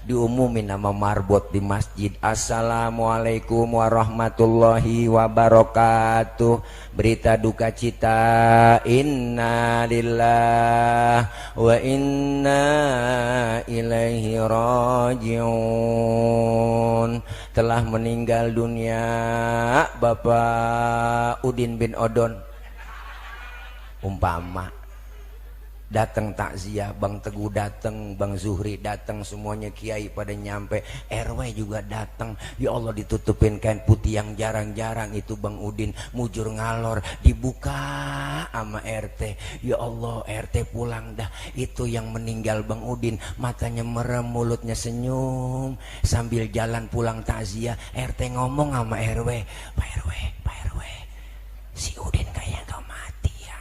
diumumin nama marbot di masjid. Assalamualaikum warahmatullahi wabarakatuh. Berita duka cita, inna lillah wa inna ilaihi rajiun. Telah meninggal dunia Bapak Udin bin Odon. Umpama datang takziah, Bang Teguh datang, Bang Zuhri datang, semuanya kiai pada nyampe, RW juga datang. Ya Allah, ditutupin kain putih yang jarang-jarang itu Bang Udin, mujur ngalor, dibuka sama RT. Ya Allah, RT pulang dah. Itu yang meninggal Bang Udin, matanya merem, mulutnya senyum. Sambil jalan pulang takziah, RT ngomong sama RW, Pak RW, Pak RW, si Udin kayaknya gak mati ya.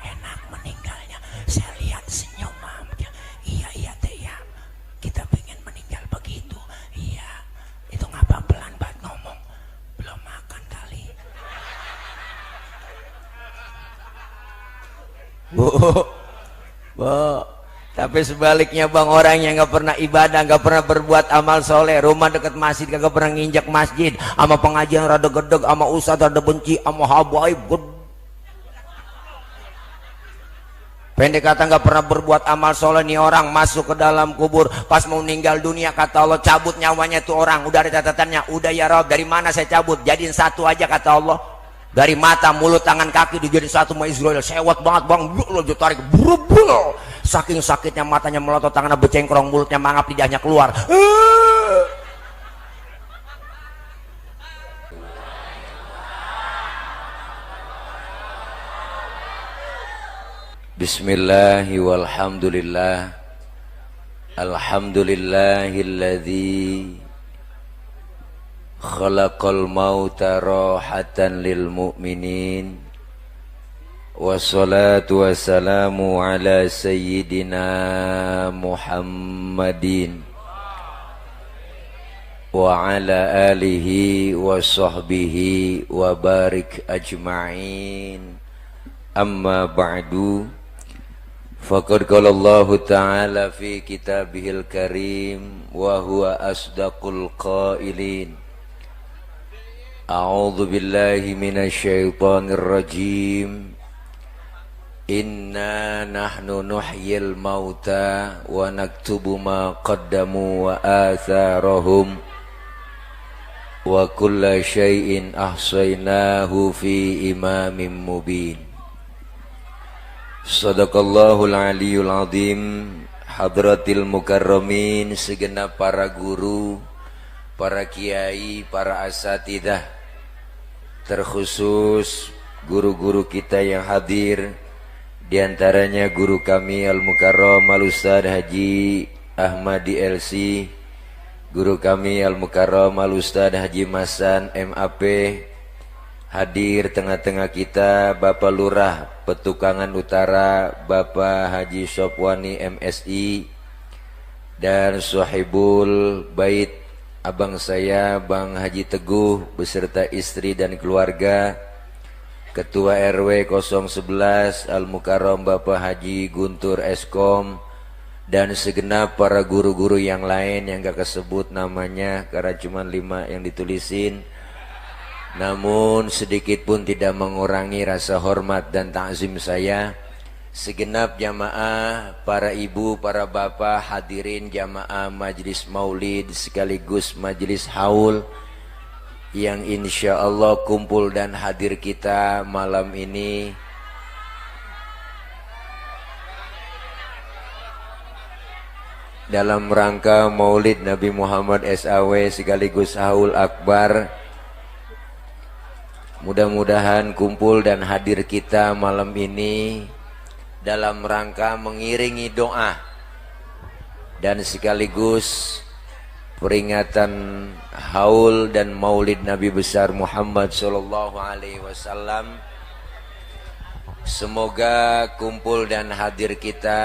Enak meninggalnya, saya lihat senyumnya. Iya iya teh ya, kita pengen meninggal begitu. Iya, itu ngapa pelan banget ngomong, belum makan kali. Bu, tapi sebaliknya Bang, orang yang nggak pernah ibadah, nggak pernah berbuat amal soleh, rumah dekat masjid kagak pernah nginjak masjid, sama pengajian rada gedeg, sama ustadz rada benci, sama habaib pendek kata nggak pernah berbuat amal soleh. Nih orang masuk ke dalam kubur, pas mau meninggal dunia kata Allah cabut nyawanya tuh orang. Udah ada catatannya, udah ya Rob, dari mana saya cabut? Jadiin satu aja kata Allah. Dari mata, mulut, tangan, kaki dijadiin satu sama Israel. Sewot banget Bang, lo tarik, brubul. Saking sakitnya matanya melotot, tangannya becengkrong, mulutnya mangap, lidahnya keluar. Bismillahi walhamdulillah. Alhamdulillahilladzi khalaqal mauta rahatan lil mu'minin. Wassalatu wassalamu ala sayyidina Muhammadin wa ala alihi wa sahbihi wa barik ajma'in. Amma ba'du. Faqad qala Allah Ta'ala fi kitabihil karim wa huwa asdaqul qailin. A'udzu billahi minasy syaithanir rajim. Inna nahnu nuhyil mauta wa naktubu ma qaddamu wa atharahum wa kulla syai'in ahsaynahu fi imamin mubin. Sadaqallahul aliyul azim. Hadratil mukarramin, segenap para guru, para kiai, para asatidah, terkhusus guru-guru kita yang hadir, diantaranya guru kami Al-Mukarram Al-Ustadz Haji Ahmadi LC, guru kami Al-Mukarram Al-Ustadz Haji Masan MAP. Hadir tengah-tengah kita Bapak Lurah Petukangan Utara Bapak Haji Sopwani MSI, dan Sohibul Bait abang saya Bang Haji Teguh beserta istri dan keluarga, Ketua RW 011 Al-Mukarram Bapak Haji Guntur Eskom, dan segenap para guru-guru yang lain yang gak kesebut namanya karena cuma 5 yang ditulisin. Namun sedikit pun tidak mengurangi rasa hormat dan takzim saya. Segenap jamaah, para ibu, para bapak, hadirin jamaah majlis maulid sekaligus majlis haul yang insya Allah kumpul dan hadir kita malam ini. Dalam rangka maulid Nabi Muhammad SAW sekaligus haul akbar. Mudah-mudahan kumpul dan hadir kita malam ini dalam rangka mengiringi doa dan sekaligus peringatan haul dan maulid Nabi besar Muhammad sallallahu alaihi wasallam. Semoga kumpul dan hadir kita,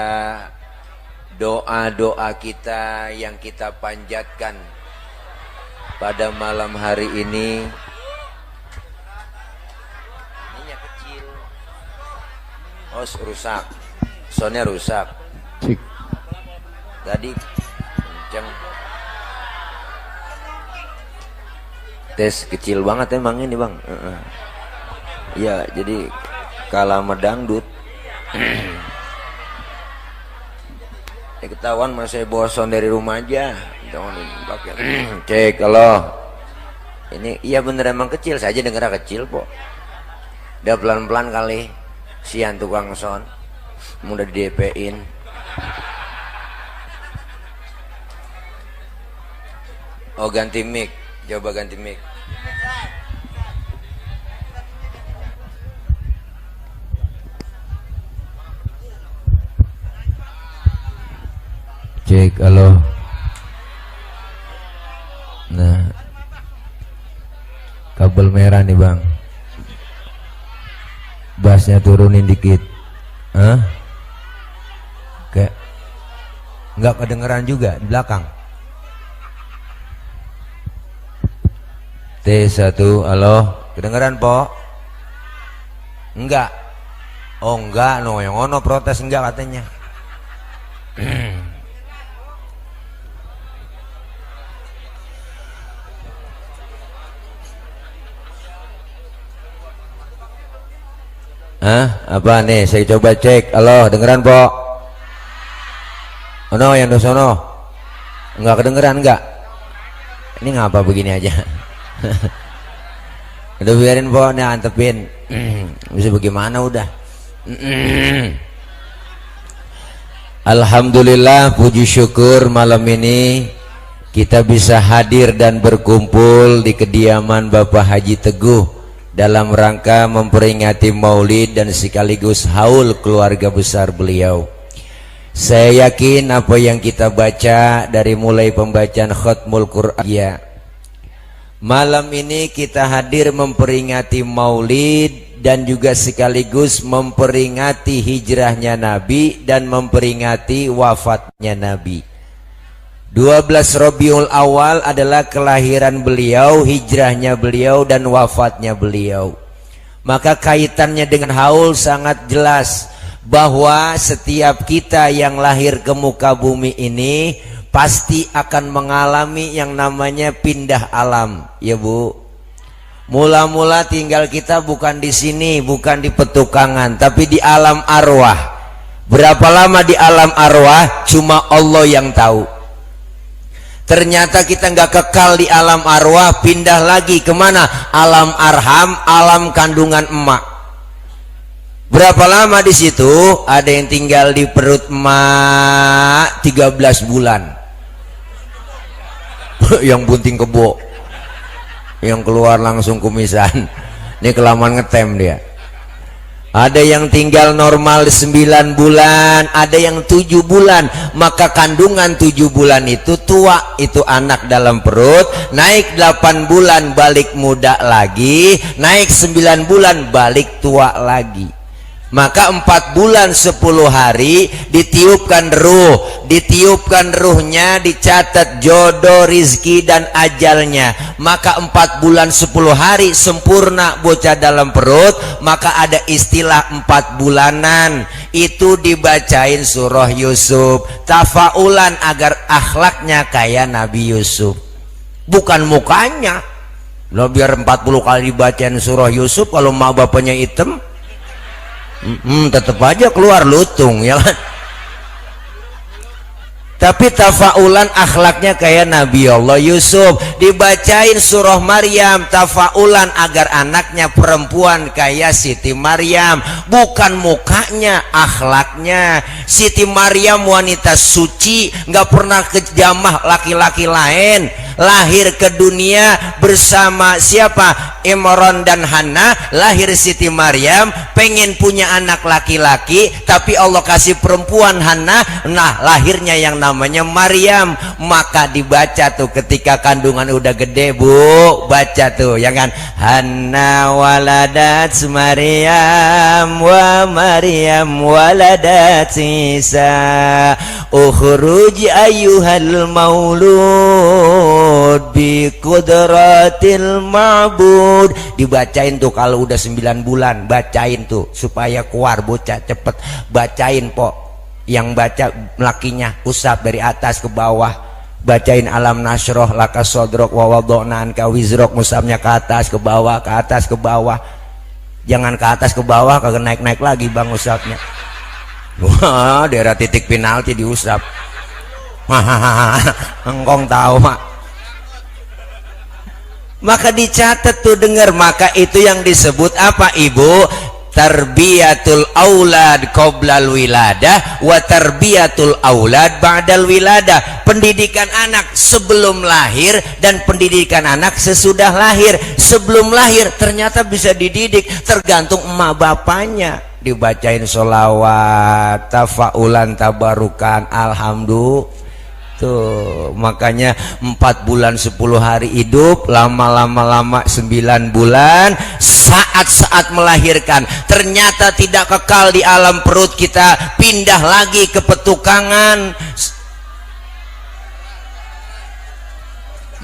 doa-doa kita yang kita panjatkan pada malam hari ini rusak, soundnya rusak. tadi kenceng. Tes kecil banget emang ini bang. Iya jadi kalah medangdut. Ketahuan masih bosan dari rumah aja. Cek kalau ini iya bener emang kecil saja dengar kecil po. Udah pelan-pelan kali sian tukang sound mudah di DP-in. Oh ganti mic, coba ganti mic. Cek halo. Nah kabel merah nih bang, bassnya turunin dikit. Kayak nggak kedengeran juga di belakang. T1 halo, kedengeran po? Enggak. Oh enggak, no yang ono protes enggak katanya. Apa nih? Saya coba cek. Halo, dengeran po? Oh no, yang dosono enggak kedengeran enggak? Ini ngapa begini aja? Udah biarin po, nih antepin. Bisa bagaimana udah. Alhamdulillah, puji syukur malam ini kita bisa hadir dan berkumpul di kediaman Bapak Haji Teguh dalam rangka memperingati maulid dan sekaligus haul keluarga besar beliau. Saya yakin apa yang kita baca dari mulai pembacaan khatmul Quran ya, malam ini kita hadir memperingati maulid dan juga sekaligus memperingati hijrahnya Nabi dan memperingati wafatnya Nabi. 12 Rabiul Awal adalah kelahiran beliau, hijrahnya beliau dan wafatnya beliau. Maka kaitannya dengan haul sangat jelas bahwa setiap kita yang lahir ke muka bumi ini pasti akan mengalami yang namanya pindah alam, ya Bu. Mula-mula tinggal kita bukan di sini, bukan di petukangan, tapi di alam arwah. Berapa lama di alam arwah? Cuma Allah yang tahu. Ternyata kita nggak kekal di alam arwah, pindah lagi kemana? Alam arham, alam kandungan emak. Berapa lama di situ? Ada yang tinggal di perut emak 13 bulan. Yang bunting kebo, yang keluar langsung kumisan. Ini kelamaan ngetem dia. Ada yang tinggal normal 9 bulan, ada yang 7 bulan. Maka kandungan 7 bulan itu tua, itu anak dalam perut. Naik 8 bulan balik muda lagi, naik 9 bulan balik tua lagi. Maka 4 bulan 10 hari ditiupkan ruh, ditiupkan ruhnya, dicatat jodoh, rizki dan ajalnya. Maka 4 bulan 10 hari sempurna bocah dalam perut. Maka ada istilah 4 bulanan, itu dibacain surah Yusuf, tafaulan agar akhlaknya kayak Nabi Yusuf, bukan mukanya. Lo biar 40 kali dibacain surah Yusuf, kalau mak bapaknya hitam tetap aja keluar lutung, ya kan? Tapi tafaulan akhlaknya kayak Nabi Allah Yusuf. Dibacain surah Maryam, tafaulan agar anaknya perempuan kayak Siti Maryam, bukan mukanya, akhlaknya. Siti Maryam wanita suci, nggak pernah kejamah laki-laki lain. Lahir ke dunia bersama siapa? Imran dan Hana. Lahir Siti Maryam, pengen punya anak laki-laki, tapi Allah kasih perempuan Hana. Nah, lahirnya yang namanya Maryam. Maka dibaca tuh ketika kandungan udah gede, Bu, baca tuh ya kan, Hana waladat Maryam wa Maryam waladat Isa ukhruj ayyuhal maulud bi qudratil ma'bud. Dibacain tuh kalau udah 9 bulan, bacain tuh supaya keluar bocah cepet, bacain po. yang baca lakinya usap dari atas ke bawah, bacain alam nasroh laka sodrok wa wadona anka wizrok, musabnya ke atas ke bawah, ke atas ke bawah, jangan ke atas ke bawah kagak naik-naik lagi bang usapnya. Wah, daerah titik penalti diusap. Engkong tahu mak. Maka dicatat tuh, dengar, maka itu yang disebut apa ibu? Tarbiyatul aulad qoblal wiladah wa tarbiyatul aulad ba'dal wiladah. Pendidikan anak sebelum lahir dan pendidikan anak sesudah lahir. Sebelum lahir ternyata bisa dididik, tergantung emak bapaknya. Dibacain sholawat, tafaulan, tabarukan, alhamdulillah. Tuh, makanya 4 bulan 10 hari hidup, lama-lama 9 bulan, saat-saat melahirkan ternyata tidak kekal di alam perut kita, pindah lagi ke petukangan,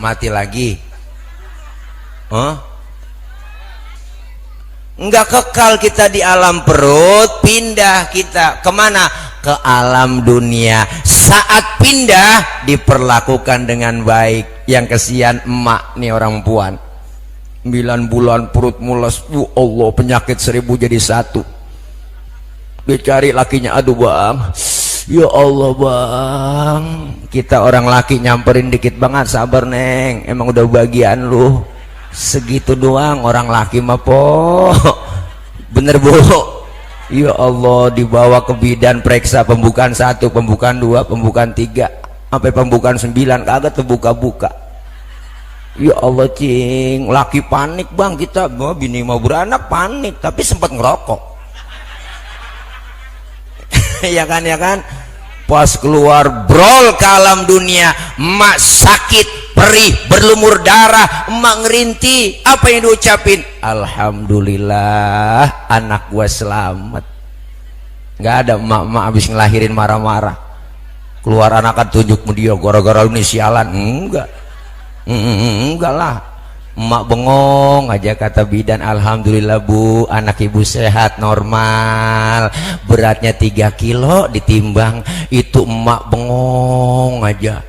mati lagi. Enggak kekal kita di alam perut, pindah kita kemana? Ke alam dunia. Saat pindah diperlakukan dengan baik. Yang kesian emak nih, orang puan 9 bulan perut mules, Allah, penyakit 1000 jadi 1. Dicari lakinya, aduh bang, ya Allah bang, kita orang laki nyamperin dikit banget, sabar neng, emang udah bagian lu segitu doang. Orang laki mah po bener bu, ya Allah, dibawa ke bidan, periksa pembukaan 1, pembukaan 2, pembukaan 3 sampai pembukaan 9 kagak terbuka-buka. Ya Allah cing, laki panik bang kita, bini mau beranak panik tapi sempat ngerokok. Ya kan, ya kan. Pas keluar brol ke alam dunia, emak sakit perih berlumur darah, emak ngerinti. Apa yang diucapin? Alhamdulillah anak gua selamat. Nggak ada emak-emak habis ngelahirin marah-marah, keluar anak kan tunjuk dia gara-gara lu nih sialan. Enggak lah, emak bengong aja, kata bidan, alhamdulillah bu, anak ibu sehat normal, beratnya 3 kilo ditimbang. Itu emak bengong aja.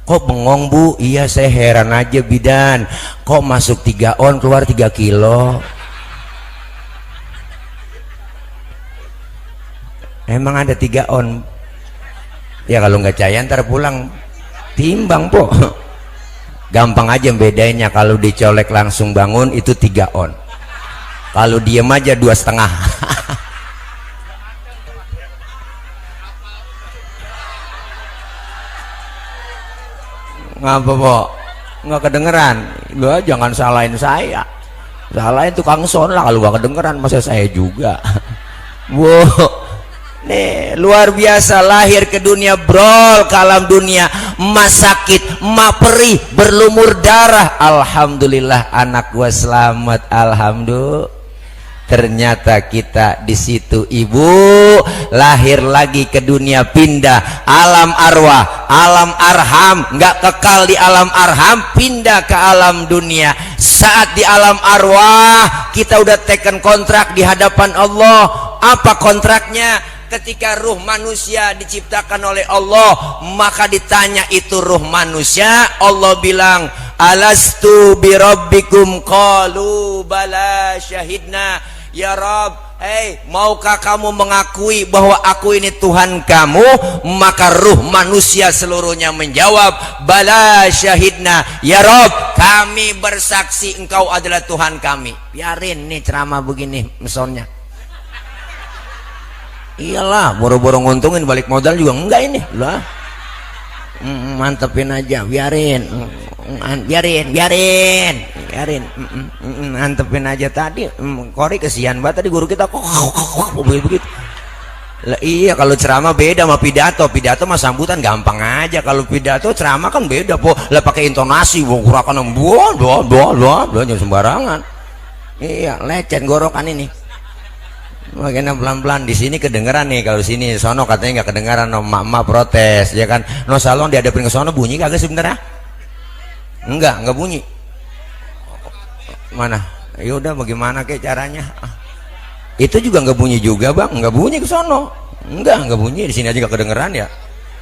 Kok bengong bu? Iya saya heran aja bidan, kok masuk 3 on keluar 3 kilo. Emang ada 3 on? Ya kalau nggak caya ntar pulang timbang po. Gampang aja bedanya, kalau dicolek langsung bangun itu 3 on, kalau diem aja 2,5. Ngapa po? Nggak kedengeran? Lu jangan salahin saya, salahin tukang son lah kalau nggak kedengeran, masa saya juga. Wow, nih luar biasa, lahir ke dunia brol ke alam dunia, emak sakit, emak perih berlumur darah, alhamdulillah anak gua selamat, alhamdulillah. Ternyata kita di situ ibu lahir lagi ke dunia, pindah alam arwah, alam arham, nggak kekal di alam arham, pindah ke alam dunia. Saat di alam arwah kita udah teken kontrak di hadapan Allah. Apa kontraknya? Ketika ruh manusia diciptakan oleh Allah, maka ditanya itu ruh manusia, Allah bilang, alastu birabbikum, qalu bala syahidna. Ya Rabb, maukah kamu mengakui bahwa aku ini Tuhan kamu? Maka ruh manusia seluruhnya menjawab, bala syahidna, ya Rabb, kami bersaksi engkau adalah Tuhan kami. Biarin nih ceramah begini mesonnya. Iyalah, boro-boro nguntungin, balik modal juga enggak ini lah. Mantepin aja, biarin, mantepin aja. Tadi Kori kesian banget tadi, guru kita kok begitu. Lah iya, kalau ceramah beda sama pidato. Pidato mah sambutan gampang aja, kalau pidato ceramah kan beda po. Lah pakai intonasi, gerakan jangan sembarangan. Iya, lecet gorokan ini. Makanya pelan-pelan, di sini kedengeran nih, kalau sini sono katanya nggak kedengeran, no emak-emak protes ya kan. No salon dihadapin ke sono bunyi kagak sebenarnya? Enggak bunyi. Mana? Ya udah bagaimana kayak caranya? Itu juga nggak bunyi juga bang, nggak bunyi ke sono. Enggak bunyi, di sini aja nggak kedengeran ya.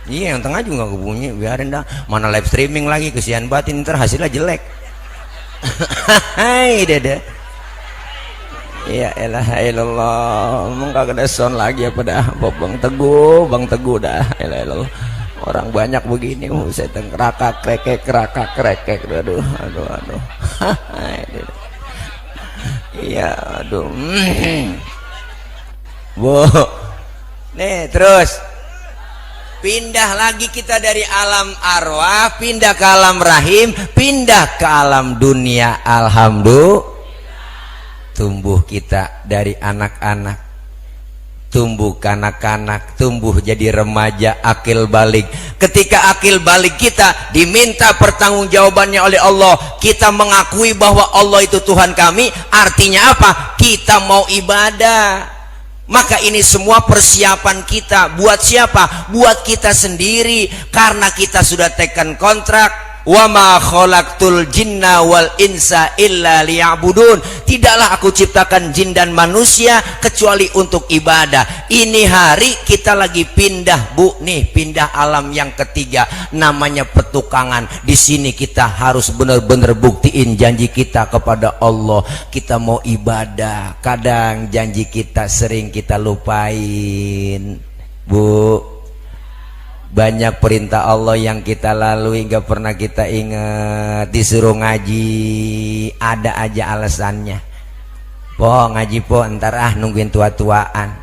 Iya, yang tengah juga nggak bunyi, biarin dah. Mana live streaming lagi, kesian batin, ntar hasilnya jelek. Hai dede. Ya elah ilallah, emang kagak ada sound lagi apa dah? Bang Teguh dah. Elah. Orang banyak begini, saya kerakak krekek, aduh. Iya, aduh. Bu, nih terus pindah lagi kita dari alam arwah, pindah ke alam rahim, pindah ke alam dunia. Alhamdulillah, tumbuh kita dari anak-anak, tumbuh kanak-kanak, tumbuh jadi remaja, akil balik. Ketika akil balik kita diminta pertanggungjawabannya oleh Allah, kita mengakui bahwa Allah itu Tuhan kami. Artinya apa? Kita mau ibadah. Maka ini semua persiapan kita. Buat siapa? Buat kita sendiri. Karena kita sudah tekan kontrak. Wa ma khalaqtul jinna wal insa illa liya'budun. Tidaklah aku ciptakan jin dan manusia kecuali untuk ibadah. Ini hari kita lagi pindah, Bu, nih pindah alam yang ketiga, namanya petukangan. Di sini kita harus benar-benar buktiin janji kita kepada Allah. Kita mau ibadah, kadang janji kita sering kita lupain, Bu. Banyak perintah Allah yang kita lalui gak pernah kita ingat. Disuruh ngaji ada aja alasannya. Po ngaji po, ntar nungguin tua-tuaan.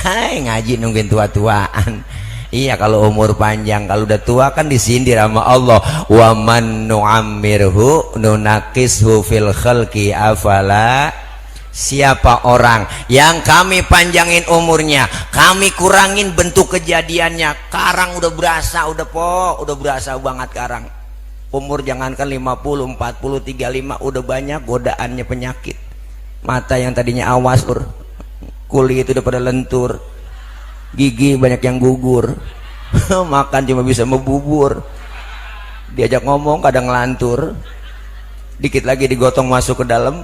Hai, ngaji nungguin tua-tuaan. Iya, kalau umur panjang, kalau udah tua kan disindir sama Allah. Wa man nu'ammirhu nunakishu fil khalqi afala. Siapa orang yang kami panjangin umurnya, kami kurangin bentuk kejadiannya. Karang udah berasa, udah berasa banget karang. Umur jangankan 50, 40, 35 udah banyak godaannya penyakit. Mata yang tadinya awas, kulit udah pada lentur, gigi banyak yang gugur. Makan cuma bisa membubur, diajak ngomong kadang ngelantur, dikit lagi digotong masuk ke dalam.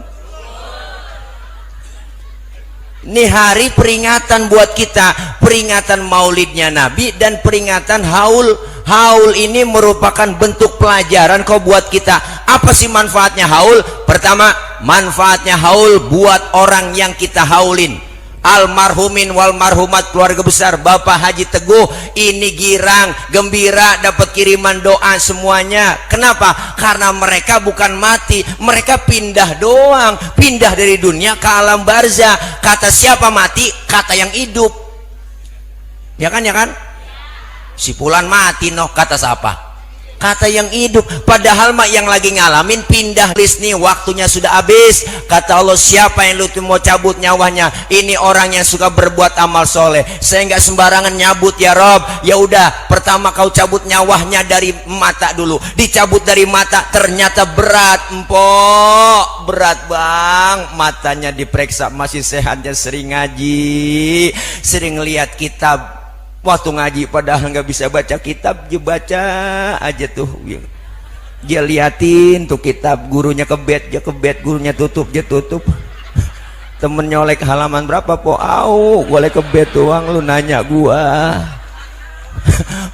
Ini hari peringatan buat kita, peringatan maulidnya Nabi dan peringatan haul. Haul ini merupakan bentuk pelajaran kok buat kita. Apa sih manfaatnya haul? Pertama, manfaatnya haul buat orang yang kita haulin. Almarhumin wal marhumat, keluarga besar Bapak Haji Teguh ini girang, gembira dapat kiriman doa semuanya. Kenapa? Karena mereka bukan mati, mereka pindah doang, pindah dari dunia ke alam barzah. Kata siapa mati? Kata yang hidup. Ya kan? Si Fulan mati noh, kata siapa? Kata yang hidup. Padahal mak yang lagi ngalamin pindah list nih, waktunya sudah habis. Kata Allah, siapa yang lu mau cabut nyawanya? Ini orang yang suka berbuat amal soleh. Saya nggak sembarangan nyabut ya Rob. Ya udah, pertama kau cabut nyawanya dari mata dulu. Dicabut dari mata, ternyata berat, empok, berat bang. Matanya diperiksa masih sehatnya, sering ngaji, sering lihat kitab. Waktu ngaji padahal nggak bisa baca kitab, dia baca aja tuh. Dia liatin tuh kitab, gurunya kebet, dia kebet, gurunya tutup, dia tutup. Temen nyolek halaman berapa po? Boleh kebet doang, lu nanya gua.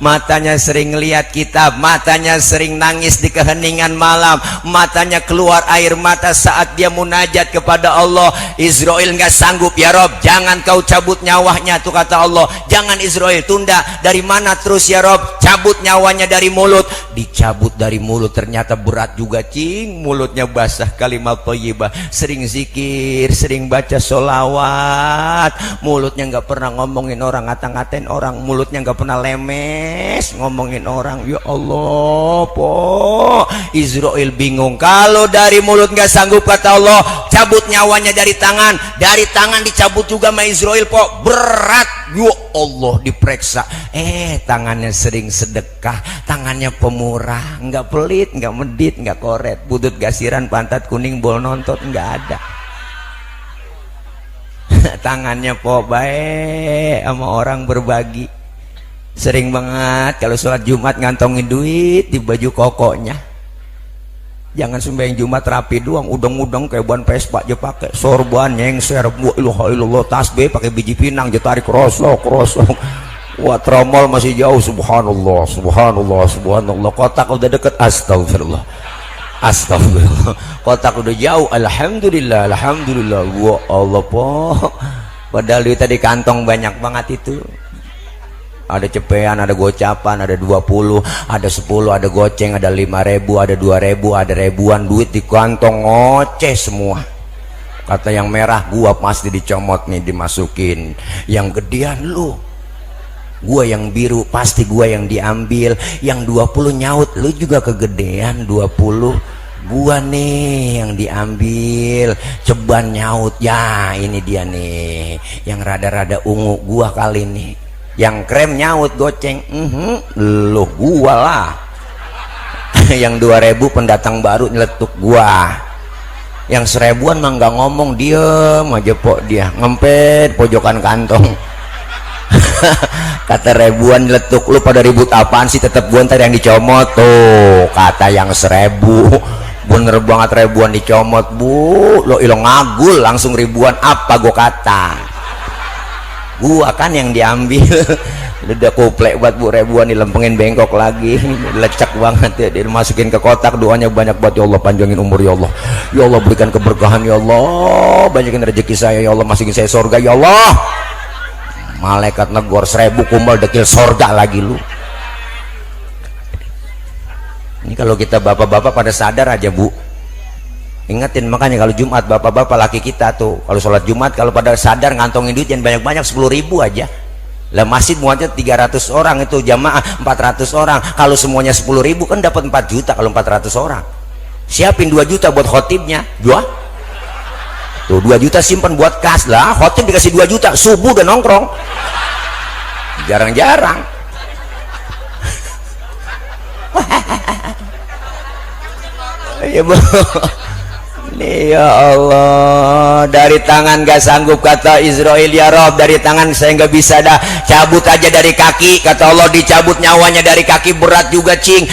Matanya sering lihat kitab, matanya sering nangis di keheningan malam, matanya keluar air mata saat dia munajat kepada Allah. Israel nggak sanggup, ya Rob, jangan kau cabut nyawanya tuh, kata Allah. Jangan Israel, tunda. Dari mana terus ya Rob? Cabut nyawanya dari mulut. Dicabut dari mulut, ternyata berat juga cing. Mulutnya basah, kalimat thayyibah, sering zikir, sering baca sholawat. Mulutnya nggak pernah ngomongin orang, ngata-ngatain orang. Mulutnya nggak pernah lemes ngomongin orang. Ya Allah po, Israel bingung. Kalau dari mulut nggak sanggup, kata Allah, cabut nyawanya dari tangan. Dari tangan dicabut juga sama Israel po, berat. Ya Allah, diperiksa, tangannya sering sedekah, tangannya pemurah, nggak pelit, nggak medit, nggak koret, butut gasiran, pantat kuning, bol nontot nggak ada. Tangannya po baik sama orang, berbagi. Sering banget kalau sholat Jumat ngantongin duit di baju kokonya. Jangan sembahyang Jumat rapi doang, udang-udang kayak ban Vespa aja pakai sorban nyengser, wa ilaha illallah, tasbih pakai biji pinang je tarik krosok. Wah, tromol masih jauh, subhanallah, subhanallah, subhanallah. Kotak udah deket, astagfirullah. Astagfirullah. Kotak udah jauh, alhamdulillah, alhamdulillah. Wah, Allah po. Padahal duit tadi kantong banyak banget itu. Ada cepean, ada gocapan, ada 20, ada 10, ada goceng, ada 5.000, ada 2.000, ada ribuan duit di kantong, ngoceh semua. Kata yang merah, gua pasti dicomot nih, dimasukin. Yang gedean lu, gua yang biru pasti gua yang diambil. Yang 20 nyaut, lu juga kegedean 20, gua nih yang diambil. Ceban nyaut, ya ini dia nih yang rada-rada ungu, gua kali nih. Yang krem nyaut goceng, lu gua lah. Yang 2.000 pendatang baru nyeletuk gua. Yang 1.000-an mah nggak ngomong, diem aja pok, dia ngempet pojokan kantong. Kata ribuan nyeletuk, lu pada ribut apaan sih, tetap gua ntar yang dicomot tuh. Kata yang 1.000, bener banget ribuan dicomot bu, lo ilang ngagul langsung ribuan. Apa gua kata, gua kan yang diambil. Udah kuplek buat bu, ribuan dilempengin bengkok lagi, lecek banget ya, dimasukin ke kotak. Doanya banyak buat, ya Allah panjangin umur ya Allah, ya Allah berikan keberkahan ya Allah, banyakin rezeki saya ya Allah, masukin saya surga ya Allah. Malaikat negor 1.000 kumpul dekil surga lagi lu. Ini kalau kita bapak-bapak pada sadar aja bu, ingetin. Makanya kalau Jumat bapak-bapak laki kita tuh kalau sholat Jumat, kalau pada sadar ngantongin duit yang banyak-banyak 10.000 aja lah. Masjid muatnya 300 orang, itu jamaah 400 orang. Kalau semuanya 10.000 kan dapat 4 juta kalau 400 orang. Siapin 2 juta buat khotibnya, 2 tuh 2 juta simpan buat kas lah. Khotib dikasih 2 juta, subuh udah nongkrong. Jarang-jarang. Ya bu, nih ya Allah, dari tangan gak sanggup kata Israel, ya Rob dari tangan saya nggak bisa dah, cabut aja dari kaki. Kata Allah dicabut nyawanya dari kaki, berat juga cing.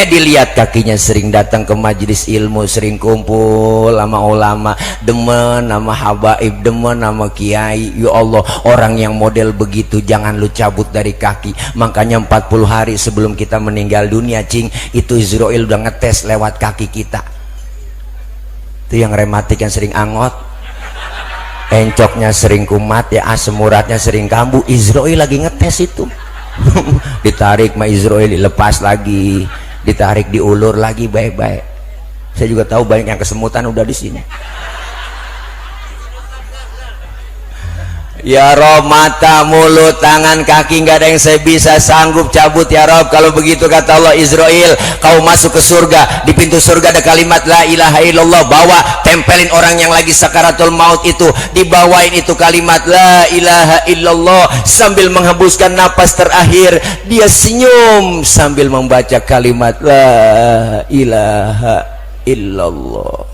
Dilihat kakinya sering datang ke majelis ilmu, sering kumpul sama ulama, demen sama habaib, demen sama kiai. Ya Allah, orang yang model begitu jangan lu cabut dari kaki. Makanya 40 hari sebelum kita meninggal dunia cing, itu Israel udah ngetes lewat kaki kita. Itu yang rematik yang sering angot, encoknya sering kumat ya, asam uratnya sering kambuh, Israel lagi ngetes itu. Ditarik ma Israel, dilepas lagi, ditarik diulur lagi baik-baik. Saya juga tahu banyak yang kesemutan udah di sini. Ya Rob, mata, mulut, tangan, kaki nggak ada yang saya bisa sanggup cabut ya Rob. Kalau begitu kata Allah, Israel kau masuk ke surga, di pintu surga ada kalimat la ilaha illallah, bawa tempelin orang yang lagi sakaratul maut itu, dibawain itu kalimat la ilaha illallah. Sambil menghembuskan napas terakhir dia senyum sambil membaca kalimat la ilaha illallah.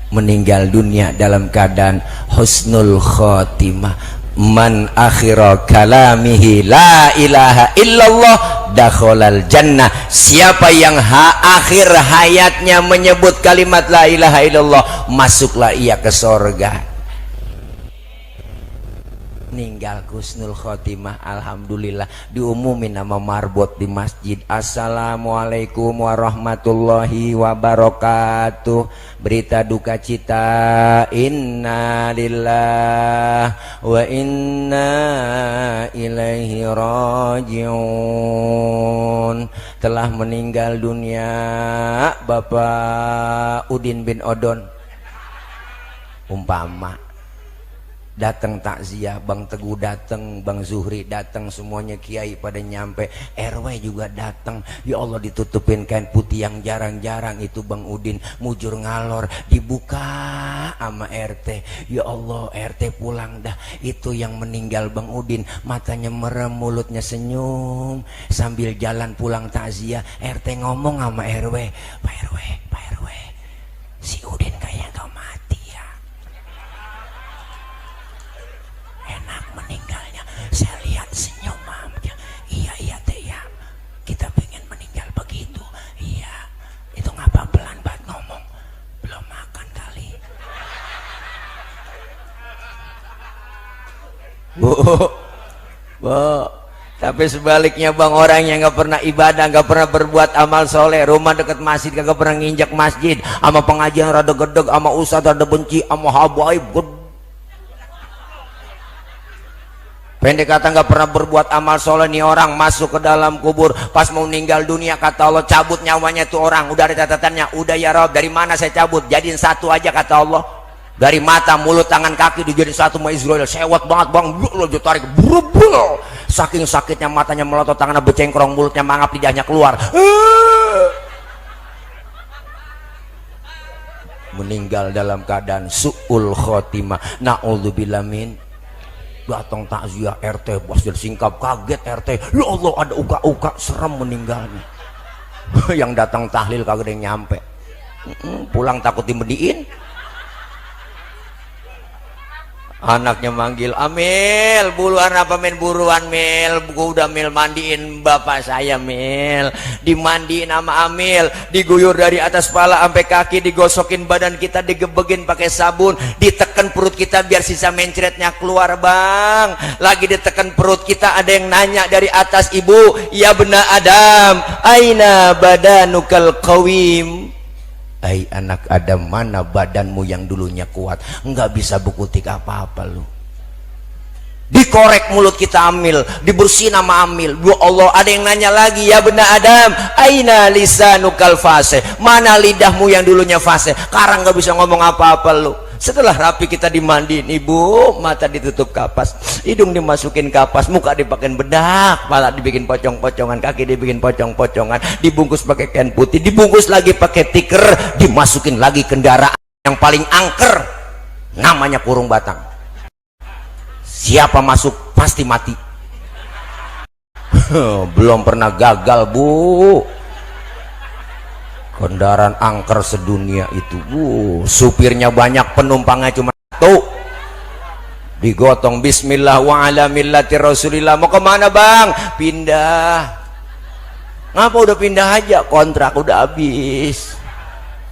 Meninggal dunia dalam keadaan husnul khotimah. Man akhira kalamihi la ilaha illallah dakhalal jannah. Siapa yang akhir hayatnya menyebut kalimat la ilaha illallah, masuklah ia ke surga. Ninggal husnul khotimah, alhamdulillah, diumumin nama marbot di masjid. Assalamualaikum warahmatullahi wabarakatuh. Berita duka cita, inna lillah wa inna ilaihi rajiun. Telah meninggal dunia Bapak Udin bin Odon. Umpama datang takziah, Bang Teguh datang, Bang Zuhri datang, semuanya kiai pada nyampe, RW juga datang. Ya Allah, ditutupin kain putih yang jarang-jarang itu Bang Udin, mujur ngalor, dibuka sama RT. Ya Allah, RT pulang dah. Itu yang meninggal Bang Udin, matanya merem, mulutnya senyum. Sambil jalan pulang takziah, RT ngomong sama RW, Pak RW, si Udin kayaknya gak mati ya, enak meninggalnya, saya lihat senyumannya. Iya teh ya, kita pengen meninggal begitu. Iya, itu ngapa pelan banget ngomong. Bu. Tapi sebaliknya bang, orang yang nggak pernah ibadah, nggak pernah berbuat amal soleh, rumah dekat masjid kagak pernah nginjak masjid, sama pengajian rada gedeg, sama ustadz rada benci, sama habaib pendek kata nggak pernah berbuat amal soleh. Nih orang masuk ke dalam kubur, pas mau meninggal dunia kata Allah cabut nyawanya tuh orang, udah ada catatannya, udah ya Rob, dari mana saya cabut, jadiin satu aja kata Allah, dari mata, mulut, tangan, kaki dijadiin satu sama Israel, sewot banget bang, lo tarik berubul, saking sakitnya matanya melotot, tangannya becengkrong, mulutnya mangap, lidahnya keluar, meninggal dalam keadaan su'ul khotimah, na'udzubillah min. Datang takziah RT, bos jadi singkap, kaget RT, ya Allah ada uka-uka, serem meninggalnya. Yang datang tahlil kagak ada yang nyampe, pulang takut dimediin. Anaknya manggil, Amil, buruan apa Mil, buruan Mil, gua udah Mil mandiin bapak saya Mil, dimandiin sama Amil, diguyur dari atas kepala sampai kaki, digosokin badan kita, digebegin pakai sabun, ditekan perut kita biar sisa mencretnya keluar bang, lagi ditekan perut kita, ada yang nanya dari atas, ibu, ya benar Adam, aina badanukal qawim. Hai anak Adam, mana badanmu yang dulunya kuat, nggak bisa bukutik apa-apa lu. Dikorek mulut kita Amil, dibersihin sama Amil. Ya Allah, ada yang nanya lagi, ya benar Adam, aina lisanukal fase, mana lidahmu yang dulunya fase, sekarang nggak bisa ngomong apa-apa lu. Setelah rapi kita dimandiin, ibu, mata ditutup kapas, hidung dimasukin kapas, muka dipakein bedak, kepala dibikin pocong-pocongan, kaki dibikin pocong-pocongan, dibungkus pakai kain putih, dibungkus lagi pakai tiker, dimasukin lagi kendaraan yang paling angker, namanya kurung batang. Siapa masuk pasti mati. Belum pernah gagal bu. Kendaraan angker sedunia itu, supirnya banyak, penumpangnya cuma satu, digotong bismillah wa ala millati rasulillah. Mau kemana bang? Pindah. Ngapa udah pindah aja, kontrak udah habis.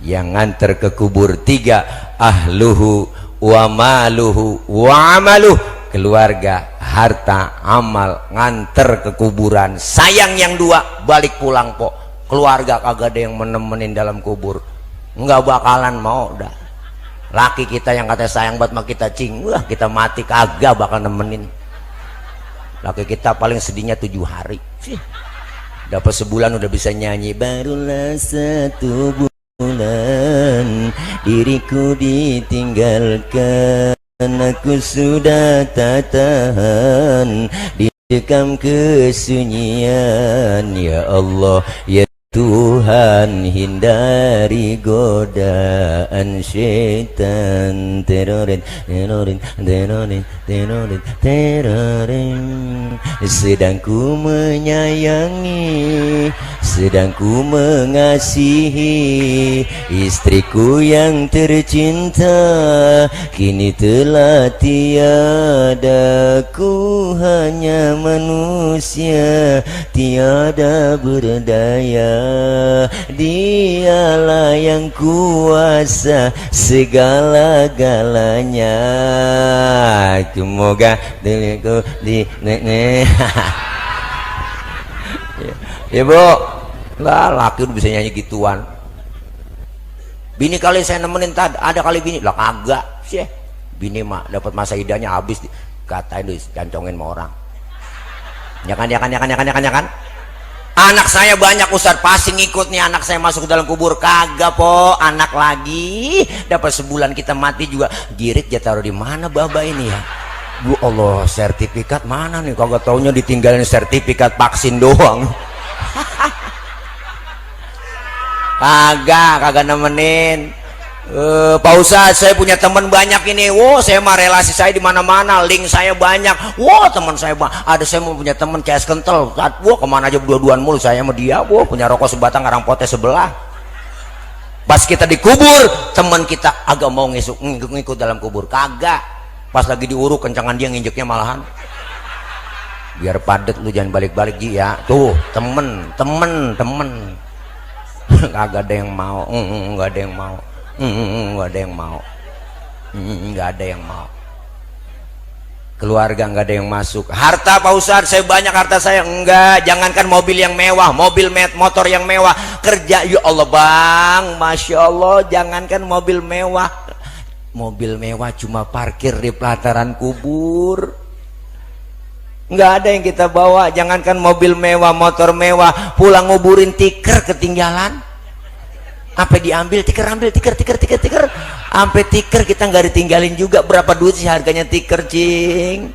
Yang nganter ke kubur tiga, ahluhu wa maluhu wa amaluh, keluarga, harta, amal, nganter ke kuburan. Sayang yang dua, balik pulang po, keluarga kagak ada yang menemenin dalam kubur, nggak bakalan mau dah. Laki kita yang katanya sayang buat kita cing, wah kita mati kagak bakal nemenin. Laki kita paling sedihnya 7 hari, dapat sebulan udah bisa nyanyi, barulah 1 bulan diriku ditinggalkan, aku sudah tak tahan dikam kesunyian. Ya Allah ya Tuhan, hindari godaan syaitan. Terorin, terorin, terorin, terorin, terorin. Sedang ku menyayangi, sedang ku mengasihi istriku yang tercinta, kini telah tiada. Ku hanya manusia, tiada berdaya. Dialah yang kuasa segala-galanya. Semoga diriku di ya bu lah, laki udah bisa nyanyi gituan. Bini kali saya nemenin ada kali bini lah kagak sih. Bini mah dapat masa idahnya habis, katain lu cancongin sama orang. Ya kan. Anak saya banyak Ustaz, pasti ngikut nih anak saya masuk ke dalam kubur. Kagak po, anak lagi dapat sebulan kita mati juga. Girit ya taruh di mana baba ini ya? Bu Allah, sertifikat mana nih? Kagak taunya ditinggalin sertifikat vaksin doang. Kagak nemenin. Pak Ustadz, saya punya teman banyak ini. Wow, saya mah relasi saya di mana-mana, link saya banyak. Wow, teman saya ada, saya mau punya teman CS kental. Wow, kemana aja berdua-duaan mulu saya sama dia. Wow, punya rokok sebatang, karang potes sebelah. Pas kita dikubur, teman kita agak mau ngikut dalam kubur. Kagak. Pas lagi diuruk, kencangan dia nginjeknya malahan. Biar padet lu, jangan balik-balik Ji ya. Tuh, temen. Kagak ada yang mau. Nggak ada yang mau. Nggak ada yang mau. keluarga nggak ada yang masuk. Harta Pak Ustadz, saya banyak harta saya. Enggak, jangankan mobil yang mewah, mobil motor yang mewah, kerja ya Allah bang, Masya Allah, jangankan mobil mewah, mobil mewah cuma parkir di pelataran kubur, nggak ada yang kita bawa. Jangankan mobil mewah, motor mewah, pulang nguburin tiker ketinggalan, apa diambil tiker, ambil tiker, sampai tiker kita nggak ditinggalin juga. Berapa duit sih harganya tiker, cing?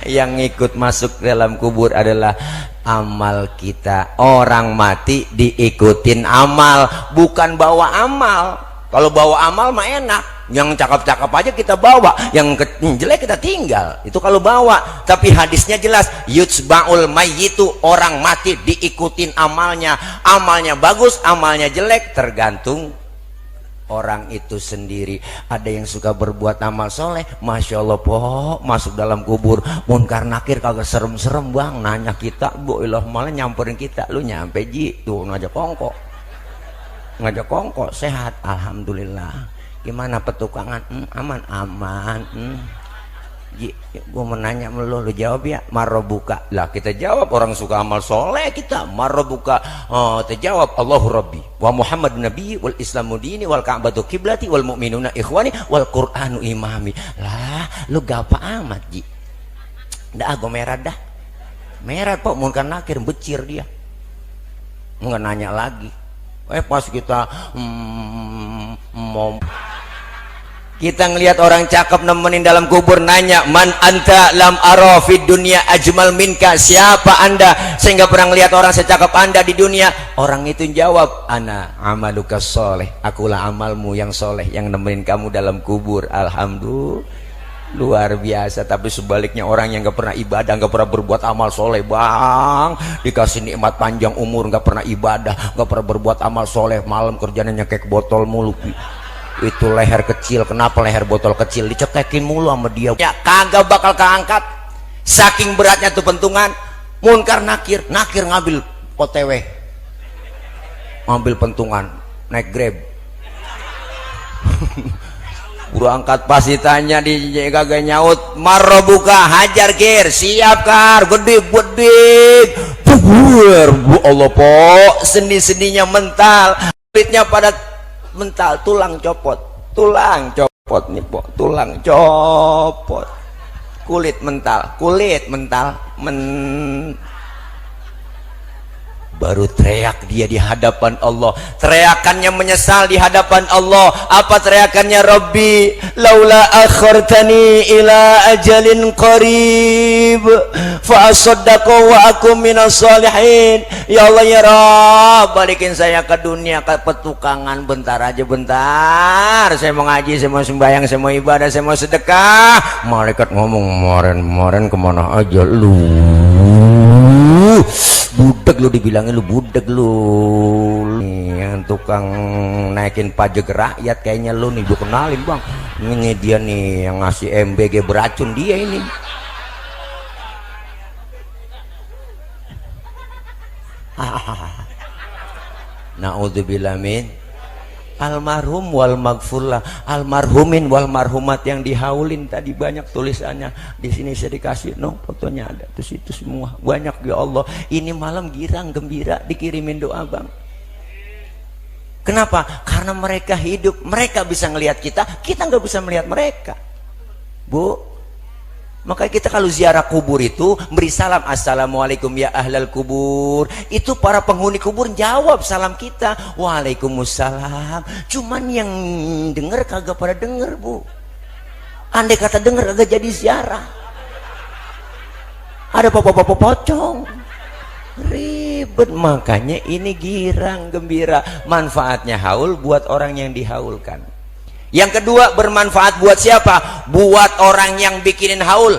Yang ngikut masuk dalam kubur adalah amal kita. Orang mati diikutin amal, bukan bawa amal. Kalau bawa amal mah enak, yang cakep-cakep aja kita bawa, yang jelek kita tinggal. Itu kalau bawa. Tapi hadisnya jelas, yutsba'ul mayyitu, orang mati diikutin amalnya. Amalnya bagus, amalnya jelek, tergantung orang itu sendiri. Ada yang suka berbuat amal soleh, Masya Allah po, masuk dalam kubur munkar nakir kagak serem-serem bang, nanya kita, bu ilah malah nyamperin kita, lu nyampe ji tuh ngajak kongko sehat, alhamdulillah. Gimana petukangan? Aman ji, gue menanya lu jawab ya, marrobuka lah, kita jawab. Orang suka amal soleh kita marrobuka, terjawab Allahu Rabbi wa Muhammad Nabi wal Islamu dini wal Ka'batu kiblati wal mu'minuna ikhwani wal Qur'anu imami. Lah lu gapa amat ji, dah gue merah dah, merah kok munkar nakir, becir dia, nggak nanya lagi. Pas kita kita ngelihat orang cakep nemenin dalam kubur, nanya man anta lam ara fid dunya ajmal minka, siapa anda saya nggak pernah ngelihat orang secakep anda di dunia. Orang itu jawab, ana amaluka soleh, akulah amalmu yang soleh yang nemenin kamu dalam kubur. Alhamdulillah, luar biasa. Tapi sebaliknya orang yang nggak pernah ibadah, nggak pernah berbuat amal soleh bang, dikasih nikmat panjang umur, nggak pernah ibadah, nggak pernah berbuat amal soleh, malam kerjanya nyekek botol mulu. Itu leher kecil, kenapa leher botol kecil dicekekin mulu sama dia ya, kagak bakal keangkat. Saking beratnya tuh pentungan. Munkar nakir ngambil OTW, ngambil pentungan, naik Grab. Berangkat pas ditanya di kagak nyaut, marrobuka, hajar kir, siap kar, gede buar, bu Allah po, sendi-sendinya mental, kulitnya pada mental, tulang copot nih po, tulang copot, kulit mental, baru teriak dia di hadapan Allah. Teriakannya menyesal di hadapan Allah. Apa teriakannya? Rabbi laula akhartani ila ajalin qarib fa asaddaqu wa akum minas solihin. Ya Allah ya Rabb, balikin saya ke dunia, ke petukangan bentar aja, bentar. Saya mau ngaji, saya mau sembahyang, saya mau ibadah, saya mau sedekah. Malaikat ngomong, kemarin kemana aja lu? Budek lu, dibilangin lu budek lu. Nih yang tukang naikin pajak rakyat kayaknya lu nih, gue kenalin bang. Ini dia nih yang ngasih MBG beracun, dia ini. Naudzubillah min almarhum wal magfurlah, almarhumin wal marhumat yang dihaulin tadi banyak tulisannya. Di sini saya dikasih fotonya ada terus itu semua banyak. Ya Allah, ini malam girang gembira dikirimin doa bang. Kenapa? Karena mereka hidup, mereka bisa ngelihat kita nggak bisa melihat mereka, bu. Makanya kita kalau ziarah kubur itu beri salam, assalamualaikum ya ahlal kubur. Itu para penghuni kubur jawab salam kita, waalaikumsalam. Cuman yang denger kagak pada denger bu. Andai kata denger kagak jadi ziarah. Ada bapak-bapak pocong, ribet. Makanya ini girang gembira. Manfaatnya haul buat orang yang dihaulkan. Yang kedua, bermanfaat buat siapa? Buat orang yang bikinin haul.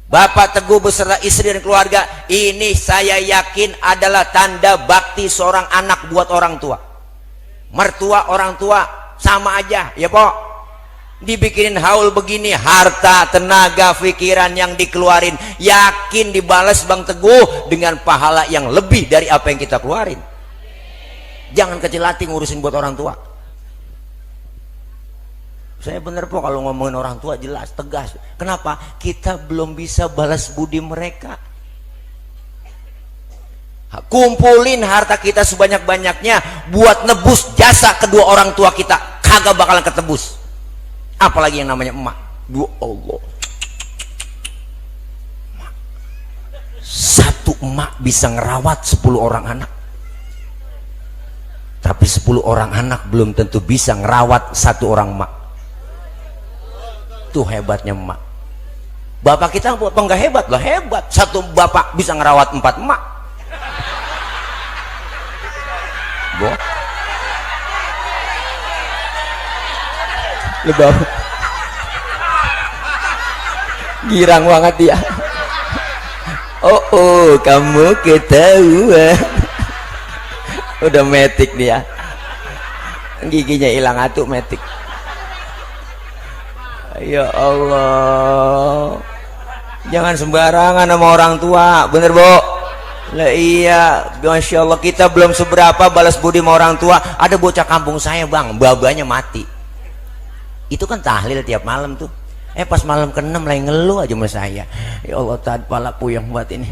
Bapak Teguh beserta istri dan keluarga, ini saya yakin adalah tanda bakti seorang anak buat orang tua. Mertua orang tua sama aja ya po. Dibikinin haul begini, harta, tenaga, pikiran yang dikeluarin, yakin dibalas Bang Teguh dengan pahala yang lebih dari apa yang kita keluarin. Jangan kecil hati ngurusin buat orang tua. Saya bener po kalau ngomongin orang tua jelas, tegas. Kenapa? Kita belum bisa balas budi mereka. Kumpulin harta kita sebanyak-banyaknya buat nebus jasa kedua orang tua kita, kagak bakalan ketebus. Apalagi yang namanya emak. Dua Allah. Satu emak bisa ngerawat 10 orang anak. Tapi 10 orang anak belum tentu bisa ngerawat satu orang emak. Tuh hebatnya emak. Bapak kita apa enggak hebat? Lah hebat. Satu bapak bisa ngerawat 4 emak. Boh. Lu bawa. Girang banget dia. Oh, kamu ketahuan. Udah metik dia. Giginya hilang atuh metik. Ya Allah, jangan sembarangan sama orang tua, bener Bu? Lah iya, Masya Allah, kita belum seberapa balas budi sama orang tua. Ada bocah kampung saya bang, babanya mati. Itu kan tahlil tiap malam tuh. Pas malam ke-6 lagi ngeluh aja sama saya. Ya Allah, tadi pala puyeng buat ini.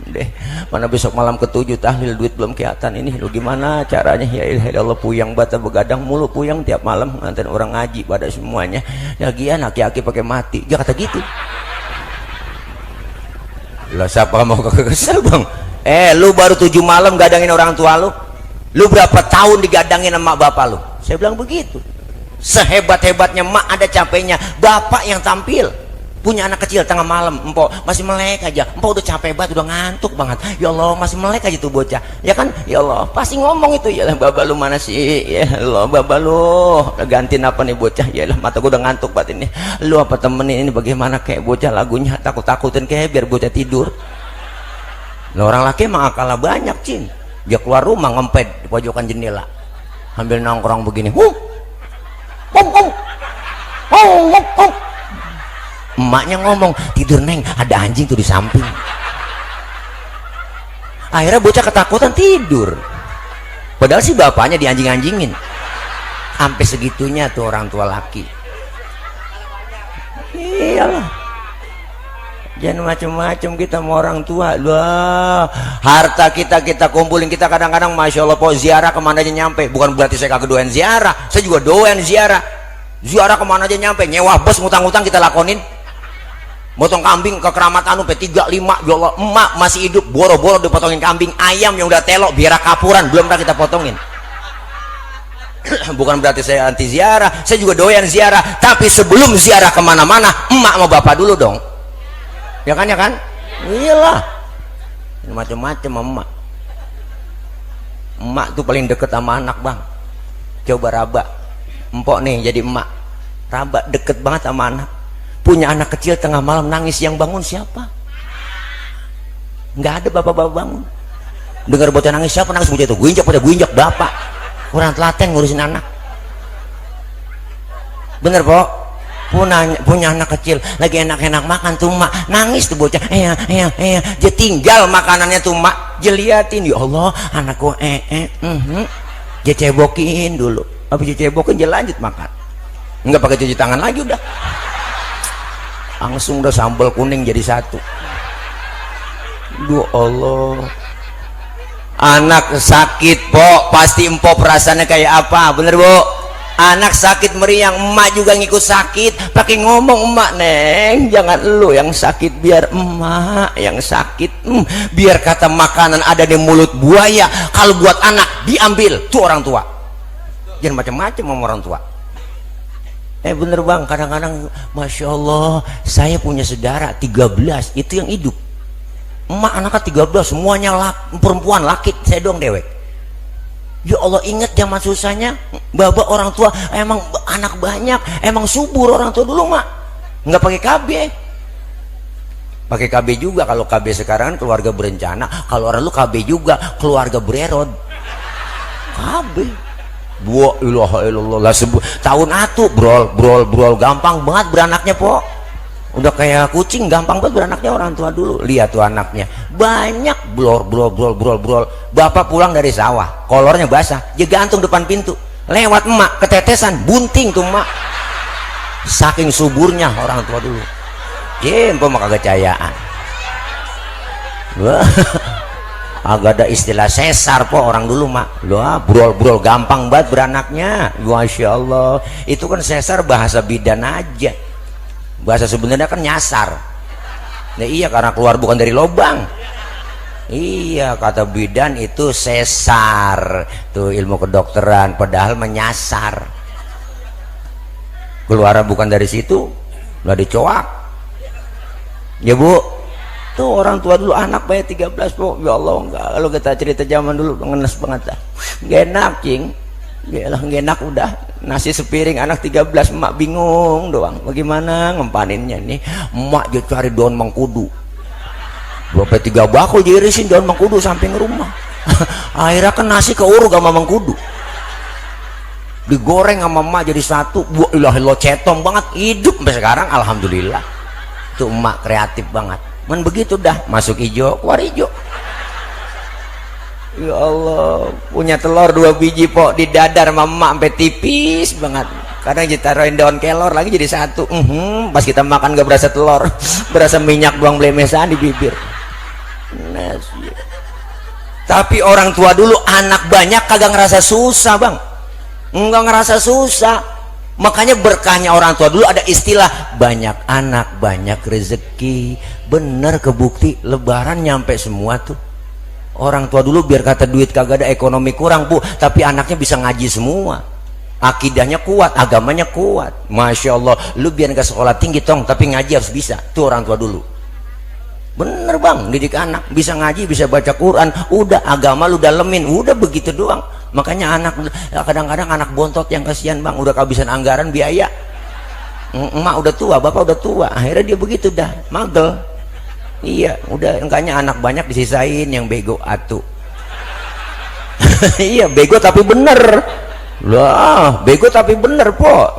Deh, mana besok malam ke-7 tahlil, duit belum kelihatan ini. Lu gimana caranya? Ya Allah, puyeng bata begadang mulu, puyeng tiap malam nganterin orang ngaji pada semuanya. Lagian aki-aki pakai mati. Dia kata gitu. Lah siapa mau kesel bang? Lu baru 7 malam gadangin orang tua lu. Lu berapa tahun digadangin sama bapak lu? Saya bilang begitu. Sehebat-hebatnya mak ada capeknya. Bapak yang tampil punya anak kecil tengah malam, empok masih melek aja, empok udah capek banget, udah ngantuk banget. Ya Allah, masih melek aja tuh bocah, ya kan? Ya Allah, pasti ngomong itu, ya lah baba lu mana sih? Ya Allah, baba lu gantiin apa nih bocah? Ya lah, mata gua udah ngantuk banget ini. Lu apa temenin ini bagaimana kayak bocah lagunya takut-takutin kayak biar bocah tidur. Nah, orang laki emang akalnya banyak, Cin. Dia keluar rumah ngempet di pojokan jendela sambil nongkrong begini. Emaknya ngomong, tidur neng, ada anjing tuh di samping. Akhirnya bocah ketakutan tidur, padahal sih bapaknya dianjing-anjingin. Sampai segitunya tuh orang tua laki. Iyalah, jangan macam-macam kita sama orang tua. Lah, harta kita kumpulin, kita kadang-kadang Masya Allah po, ziarah kemana aja nyampe. Bukan berarti saya kagak doyan ziarah, saya juga doyan ziarah. Ziarah kemana aja nyampe, nyewa bus, ngutang-ngutang kita lakonin. Motong kambing ke keramat anu P35, ya Allah, emak masih hidup, boro-boro dipotongin kambing. Ayam yang udah telok biar kapuran belum pernah kita potongin. Bukan berarti saya anti ziarah, saya juga doyan ziarah. Tapi sebelum ziarah kemana-mana, emak sama bapak dulu dong. Ya kan, ya kan? Iyalah, macam-macam emak. Emak tuh paling deket sama anak bang. Coba raba, empok nih jadi emak, raba deket banget sama anak. Punya anak kecil tengah malam nangis, yang bangun siapa? Nggak ada bapak-bapak bangun. Dengar bocah nangis, siapa nangis? Bocah itu gue injak bapak. Orang telaten ngurusin anak. Bener po? Punya anak kecil lagi enak-enak makan tuh mak, nangis tuh bocah. Dia tinggal makanannya tuh mak, dia liatin. Ya Allah, anak gua dia cebokin dulu. Habis dia cebokin, dia lanjut makan. Nggak pakai cuci tangan lagi, udah langsung udah sambal kuning jadi satu. Duh Allah, anak sakit po, pasti empok perasaannya kayak apa, bener bu? Anak sakit meriang, emak juga ngikut sakit, pakai ngomong emak, neng jangan lu yang sakit, biar emak yang sakit. Biar kata makanan ada di mulut buaya, kalau buat anak diambil tuh orang tua. Jangan macam-macam sama orang tua. Bener bang, kadang-kadang Masya Allah, saya punya saudara 13, itu yang hidup. Emak anaknya 13, semuanya perempuan, laki, saya doang dewek. Ya Allah, ingat zaman susahnya bapak orang tua, emang anak banyak, emang subur orang tua dulu mak, nggak pakai KB. Pakai KB juga, kalau KB sekarang kan keluarga berencana, kalau orang lu KB juga keluarga bererod. KB Wa ilaha illallah, tahun atuh brol gampang banget beranaknya po. Udah kayak kucing, gampang banget beranaknya orang tua dulu. Lihat tuh anaknya banyak, brol. Bapak pulang dari sawah, kolornya basah, dia gantung depan pintu. Lewat emak, ketetesan, bunting tuh emak. saking suburnya orang tua dulu. Jempo mah kagak cayaan. Wah, agak ada istilah sesar po orang dulu mak. Loh, brol gampang banget beranaknya. Masya Allah. Itu kan sesar bahasa bidan aja. Bahasa sebenarnya kan nyasar. Nah iya karena keluar bukan dari lubang. Iya kata bidan itu sesar. Tuh ilmu kedokteran padahal menyasar. Keluar bukan dari situ, lah dicoak. Ya bu, tuh orang tua dulu anak bayar 13 po. Ya Allah enggak. Kalau kita cerita zaman dulu ngenes banget dah. Gak enak cing. Ya lah gak enak udah. Nasi sepiring anak 13 emak bingung doang. Bagaimana ngempaninnya nih? Emak dia cari daun mengkudu. Berapa 3 bakul diirisin daun mengkudu samping rumah. Akhirnya kan nasi keuruk sama mengkudu. Digoreng sama emak jadi satu. Wah lo cetong banget hidup sampai sekarang alhamdulillah. Tuh emak kreatif banget. Men begitu dah masuk hijau keluar hijau. Ya Allah punya telur 2 biji pok di dadar sama emak sampai tipis banget. Kadang ditaruhin daun kelor lagi jadi satu. Pas kita makan gak berasa telur, berasa minyak doang blemesan di bibir. Nasi. Tapi orang tua dulu anak banyak kagak ngerasa susah bang. Enggak ngerasa susah. Makanya berkahnya orang tua dulu ada istilah banyak anak banyak rezeki. Bener kebukti lebaran nyampe semua tuh. Orang tua dulu biar kata duit kagak ada ekonomi kurang bu, tapi anaknya bisa ngaji semua. Akidahnya kuat, agamanya kuat. Masya Allah, lu biar gak sekolah tinggi tong, tapi ngaji harus bisa. Tuh orang tua dulu. Bener bang, didik anak bisa ngaji, bisa baca Quran. Udah agama lu dalemin, udah begitu doang. Makanya anak kadang-kadang anak bontot yang kasihan bang, udah kehabisan anggaran biaya. Emak udah tua, bapak udah tua, akhirnya dia begitu dah, magel. Iya, udah enggaknya anak banyak disisain yang bego atu. Iya, bego tapi bener. Lah, bego tapi bener po.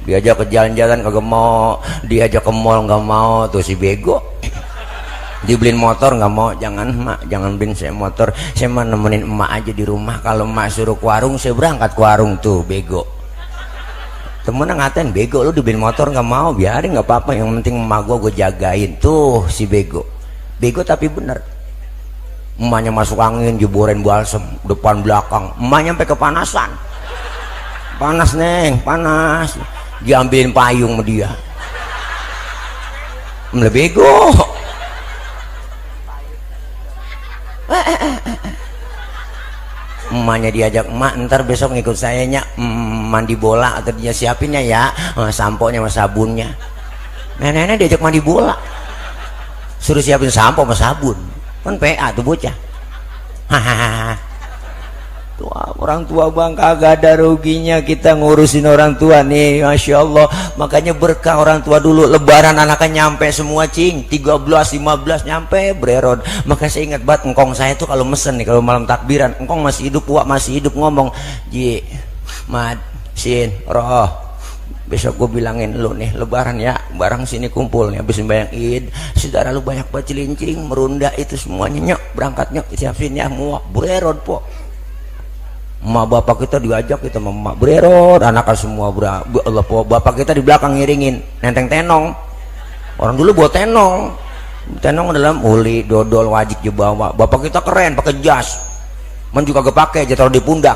Diajak ke jalan-jalan kagak mau, diajak ke mall nggak mau, tuh si bego. Dibeliin motor nggak mau, jangan mak, jangan beliin saya motor, saya mau nemenin emak aja di rumah. Kalau emak suruh ke warung, saya berangkat ke warung. Tuh bego. Temennya ngatain bego, lu dibeliin motor nggak mau, biarin nggak apa-apa, yang penting emak gue jagain. Tuh si bego, bego tapi bener. Emaknya masuk angin, jeborin balsem depan belakang, emaknya sampai kepanasan. Panas neng, panas, diambilin payung sama dia. Bego. Emaknya diajak, emak ntar besok ngikut saya nya mandi bola atau dia siapinnya ya sampo-nya sama sabunnya. Nenek diajak mandi bola, suruh siapin sampo sama sabun, kan PA tuh bocah. Hahaha. Tuh orang tua bang kagak ada ruginya kita ngurusin orang tua nih, Masya Allah. Makanya berkah orang tua dulu. Lebaran anaknya nyampe semua cing, 13, 15 nyampe bererod. Maka saya ingat banget engkong saya tuh kalau mesen nih, kalau malam takbiran engkong masih hidup, wak masih hidup, ngomong Ji, Mad, Sin, Roh, besok gue bilangin lu nih lebaran ya, barang sini kumpul nih habis sembahyang Id, saudara lu banyak banget cilincing merunda itu semuanya, nyok berangkat nyok siapin ya, muak bererod po. Emak bapak kita diajak kita sama emak bererot, anaknya semua Allah po. Bapak kita di belakang ngiringin nenteng tenong. Orang dulu bawa tenong, tenong dalam uli dodol wajib dibawa. Bapak kita keren pakai jas, man juga gak pakai, dia taruh di pundak.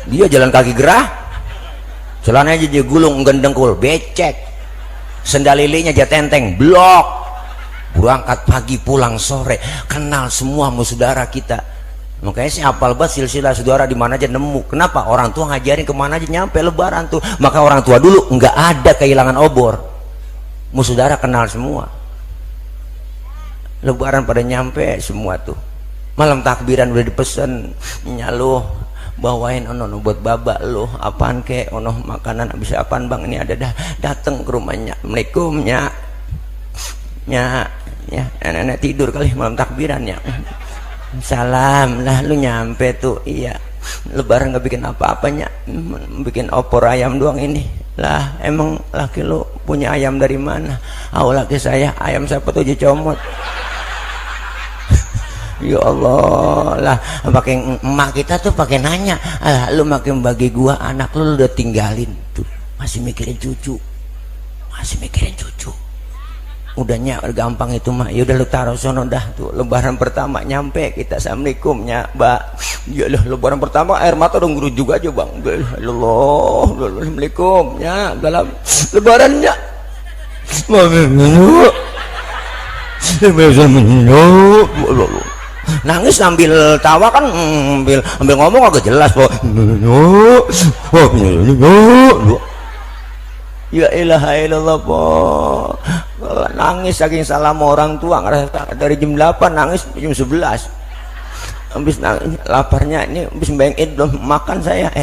Dia jalan kaki gerah, celananya aja dia gulung gendengkul becek, sendal lilinya aja tenteng blok. Berangkat pagi pulang sore, kenal semua sama saudara kita. Makanya saya hafal banget silsilah saudara di mana aja nemu. Kenapa? Orang tua ngajarin kemana aja nyampe lebaran tuh. Maka orang tua dulu nggak ada kehilangan obor. Saudara kenal semua. Lebaran pada nyampe semua tuh. Malam takbiran udah dipesen, nyaluh bawain ono buat babak lo apaan kek, ono makanan habis apaan bang, ini ada dah, dateng ke rumahnya. Assalamualaikum nya nenek tidur kali malam takbirannya. Salam lah, lu nyampe tuh. Iya, lebaran gak bikin apa-apanya, bikin opor ayam doang ini lah. Emang laki lu punya ayam dari mana? Laki saya ayam siapa tuh comot. Ya Allah lah, pakai emak kita tuh pakai nanya, lu makin bagi gua anak lu udah tinggalin tuh. masih mikirin cucu, udahnya gampang itu mah. Ya udah lu taruh sono dah tuh. Lebaran pertama nyampe kita assalamualaikum nya mbak. Ya lah lebaran pertama air mata dong guru juga aja bang. Allah assalamualaikum nya dalam lebarannya nangis sambil tawa kan, ambil ngomong agak jelas kok. Ya ilaha illallah po. Nangis saking salam orang tua, dari jam 8 nangis jam 11. Habis nangis, laparnya ini habis bengit belum makan saya.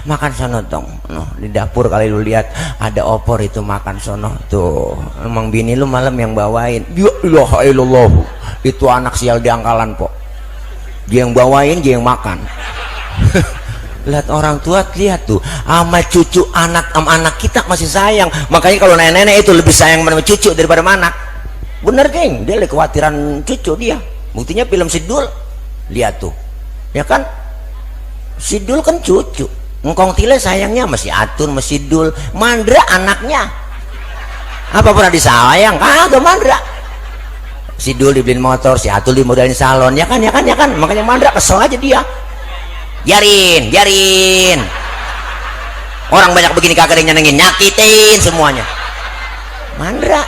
Makan sono dong. Di dapur kali lu lihat ada opor itu, makan sono tuh. Emang bini lu malam yang bawain. Ya ilaha illallah. Itu anak sial di angkalan po. Dia yang bawain, dia yang makan. Lihat orang tua, lihat tuh sama cucu anak kita masih sayang. Makanya kalau nenek-nenek itu lebih sayang sama cucu daripada anak. Bener geng, dia lebih kekhawatiran cucu dia. Buktinya film Sidul, lihat tuh ya kan, Sidul kan cucu, Ngkong Tile sayangnya masih Atun, masih Sidul. Mandra anaknya apa pernah disayang? Kagak Mandra. Sidul dibeliin motor, si Atul dimodalin salon, ya kan. Makanya Mandra kesel aja dia. Biarin orang banyak begini kagak ada yang nyenengin, nyakitin semuanya. Mandra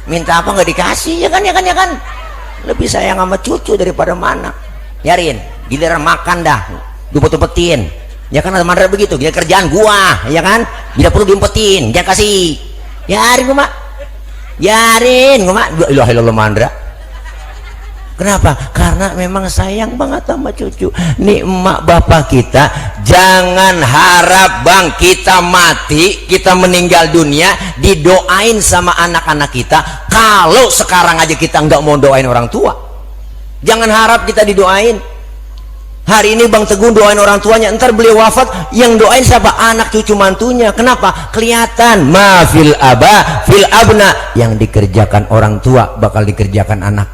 minta apa nggak dikasih, ya kan. Lebih sayang sama cucu daripada anak. Biarin, giliran makan dah diumpet-umpetin, ya kan. Ada Mandra begitu, dia kerjaan gua, ya kan, bila perlu diumpetin dia kasih. Biarin gua mak, la ilaha illallah Mandra. Kenapa? Karena memang sayang banget sama cucu. Nih emak bapak kita, jangan harap bang kita mati, kita meninggal dunia didoain sama anak-anak kita. Kalau sekarang aja kita nggak mau doain orang tua, jangan harap kita didoain. Hari ini Bang Teguh doain orang tuanya, ntar beliau wafat yang doain siapa? Anak cucu mantunya. Kenapa? Kelihatan mafil aba fil abna, yang dikerjakan orang tua bakal dikerjakan anak.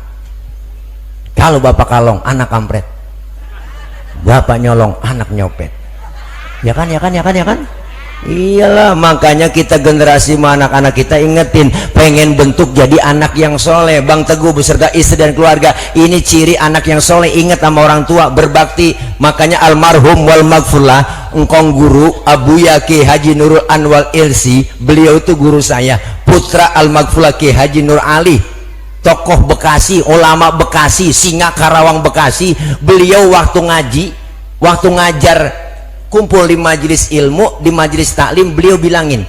Kalau bapak kalong, anak kampret. Bapak nyolong, anak nyopet. Ya kan? Iyalah, makanya kita generasi anak-anak kita ingetin, pengen bentuk jadi anak yang soleh. Bang Teguh beserta istri dan keluarga, ini ciri anak yang soleh. Ingat sama orang tua, berbakti. Makanya almarhum wal magfurlah, engkong guru Abu Yaki Haji Nurul Anwar Ilsi, beliau itu guru saya, putra al-magfurlah Ki Haji Nur Ali, tokoh Bekasi, ulama Bekasi, singa Karawang Bekasi. Beliau waktu ngaji, waktu ngajar, kumpul di majelis ilmu, di majelis taklim, beliau bilangin,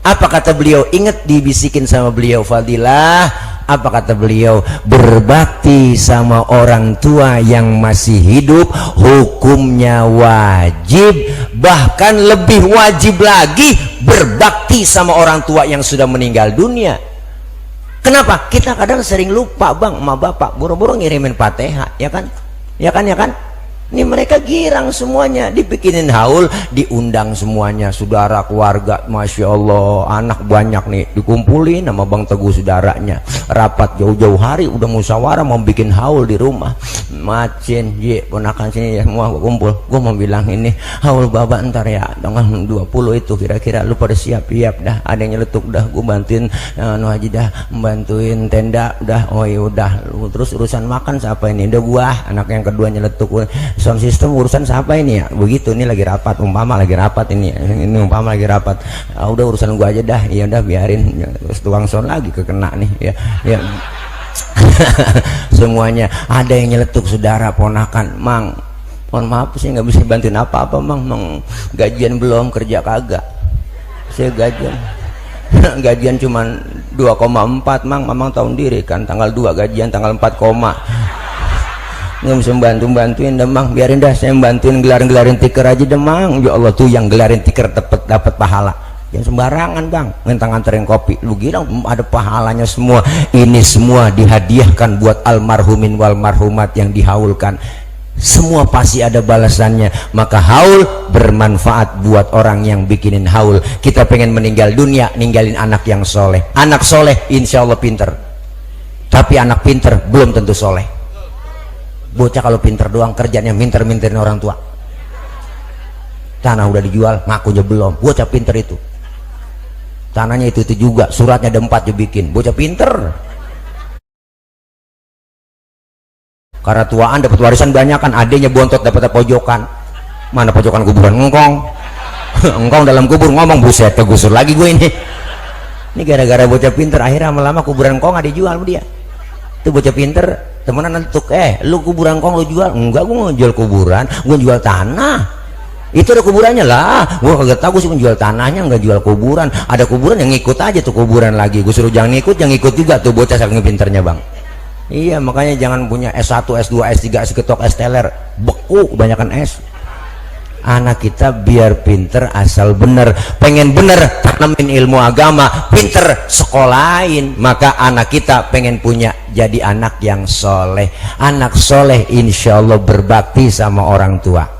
apa kata beliau? Ingat dibisikin sama beliau, Fadilah, apa kata beliau? Berbakti sama orang tua yang masih hidup hukumnya wajib, bahkan lebih wajib lagi berbakti sama orang tua yang sudah meninggal dunia. Kenapa? Kita kadang sering lupa bang sama bapak, buru-buru ngirimin Fatihah, ya kan? Ini mereka girang semuanya, dibikinin haul, diundang semuanya, saudara keluarga, masya Allah, anak banyak nih, dikumpulin sama Bang Teguh saudaranya, rapat jauh-jauh hari, udah musyawarah mau bikin haul di rumah. Macin, ponakan sini ya, semua kumpul. Gue mau bilang ini haul bapak ntar ya, tanggal 20 itu kira-kira lu pada siap-siap dah, ada yang nyeletuk dah, gue bantuin nu haji dah, bantuin tenda dah, oh ya udah, terus urusan makan siapa ini? Udah gua, anak yang kedua nyeletuk, sound system urusan siapa ini ya? Begitu, ini lagi rapat, umpama lagi rapat ini lagi rapat. Udah urusan gua aja dah, ya udah biarin, terus tukang sound lagi kekena nih, ya. Semuanya ada yang nyeletuk, saudara ponakan, Mang, mohon maaf saya nggak bisa bantuin apa-apa mang, gajian belum, kerja kagak, saya gajian cuman 2,4 Mang tahun diri kan, tanggal 2 gajian, tanggal 4, nggak bisa bantuin dah Mang, biarin dah saya bantuin gelarin tiker aja dah Mang. Ya Allah, tuh yang gelarin tiker dapat pahala, yang sembarangan bang, nganterin kopi, lu kira ada pahalanya semua. Ini semua dihadiahkan buat almarhumin wal marhumat yang dihaulkan, semua pasti ada balasannya. Maka haul bermanfaat buat orang yang bikinin haul. Kita pengen meninggal dunia ninggalin anak yang soleh. Anak soleh insya Allah pinter, tapi anak pinter belum tentu soleh. Bocah kalau pinter doang kerjanya minter-minterin orang tua, tanah udah dijual, ngakunya belum. Bocah pinter itu, tanahnya itu juga, suratnya ada 4 dibikin. Bocah pinter, karena tuaan dapat warisan banyak kan, adenya bontot dapat pojokan. Mana pojokan kuburan engkong? Engkong dalam kubur ngomong, buset tegusur lagi gue ini gara-gara bocah pinter. Akhirnya lama-lama kuburan engkong ada dijual sama dia. Itu bocah pinter temenan nantuk, lu kuburan engkong lu jual? Enggak, gue nggak jual kuburan, gue jual tanah. Itu ada kuburannya lah, gue kagak tahu, gue sih menjual tanahnya, nggak jual kuburan. Ada kuburan yang ngikut aja tuh kuburan lagi, gue suruh jangan ikut, yang ikut juga tuh bocah saking pinternya bang. Iya, makanya jangan punya S1, S2, S3, S ketok, S teler, beku kebanyakan S. Anak kita biar pinter asal bener, pengen bener tanemin ilmu agama, pinter sekolahin, maka anak kita pengen punya jadi anak yang soleh. Anak soleh insya Allah berbakti sama orang tua.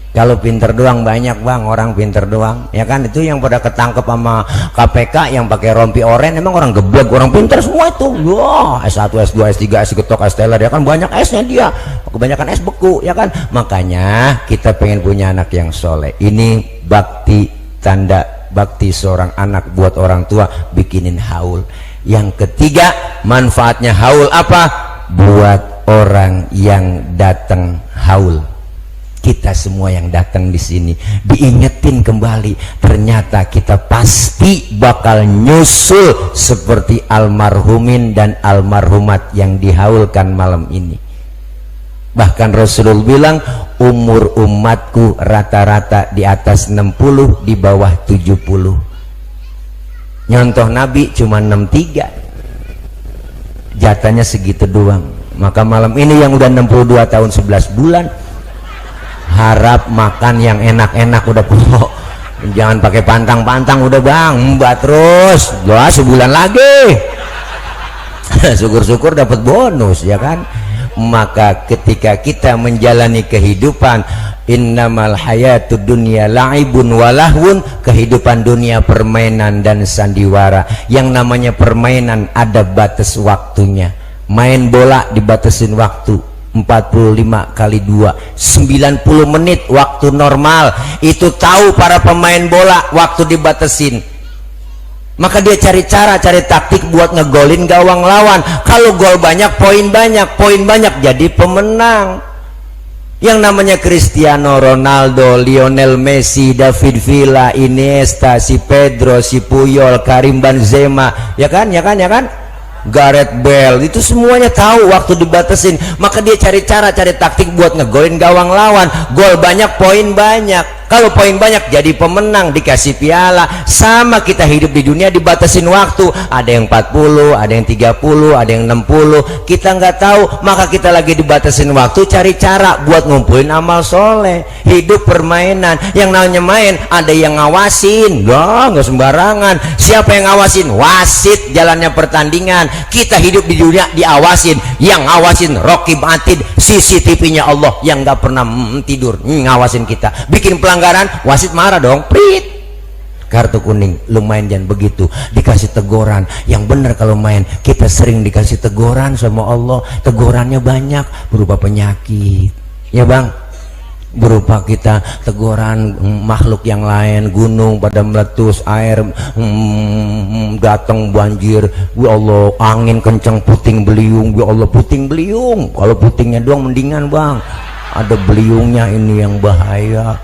Kalau pinter doang banyak bang, orang pinter doang, ya kan? Itu yang pada ketangkep sama KPK yang pakai rompi oren, emang orang geblek, orang pinter semua itu. Wah, S1, S2, S3, S ketok, S teler, ya kan? Banyak S-nya dia, kebanyakan S beku, ya kan? Makanya kita pengen punya anak yang soleh. Ini bakti, tanda bakti seorang anak buat orang tua, bikinin haul. Yang ketiga, manfaatnya haul apa? Buat orang yang datang haul. Kita semua yang datang di sini diingetin kembali, ternyata kita pasti bakal nyusul seperti almarhumin dan almarhumat yang dihaulkan malam ini. Bahkan Rasulullah bilang umur umatku rata-rata di atas 60, di bawah 70. Nyontoh Nabi cuma 63, jatahnya segitu doang. Maka malam ini yang udah 62 tahun 11 bulan harap makan yang enak-enak udah pokok, jangan pakai pantang-pantang udah bang, mbak terus doa sebulan lagi syukur-syukur dapat bonus, ya kan? Maka ketika kita menjalani kehidupan, innamal hayatud dunya la'ibun walahun, kehidupan dunia permainan dan sandiwara. Yang namanya permainan ada batas waktunya. Main bola dibatasin waktu 45 kali 2 90 menit waktu normal. Itu tahu para pemain bola waktu dibatasin, maka dia cari cara, cari taktik buat ngegolin gawang lawan. Kalau gol banyak, poin banyak, jadi pemenang. Yang namanya Cristiano Ronaldo, Lionel Messi, David Villa, Iniesta, si Pedro, si Puyol, Karim Benzema, ya kan? Gareth Bale, itu semuanya tahu waktu dibatasin, maka dia cari cara, cari taktik buat ngegolin gawang lawan. Gol banyak, poin banyak. Kalau poin banyak jadi pemenang, dikasih piala. Sama kita hidup di dunia dibatasin waktu, ada yang 40, ada yang 30, ada yang 60, kita nggak tahu. Maka kita lagi dibatasin waktu, cari cara buat ngumpulin amal soleh. Hidup permainan, yang namanya main ada yang ngawasin, nggak sembarangan. Siapa yang ngawasin? Wasit jalannya pertandingan. Kita hidup di dunia diawasin, yang ngawasin Raqib Atid, CCTV-nya Allah yang nggak pernah tidur ngawasin kita. Bikin pelanggaran, wasit marah dong, prit, kartu kuning. Lu main jangan begitu, dikasih teguran. Yang benar kalau main, kita sering dikasih teguran sama Allah. Tegurannya banyak, berupa penyakit, ya bang, berupa kita teguran makhluk yang lain, gunung pada meletus, air datang banjir, ya Allah, angin kencang, puting beliung, ya Allah, puting beliung. Kalau putingnya doang mendingan bang, ada beliungnya ini yang bahaya.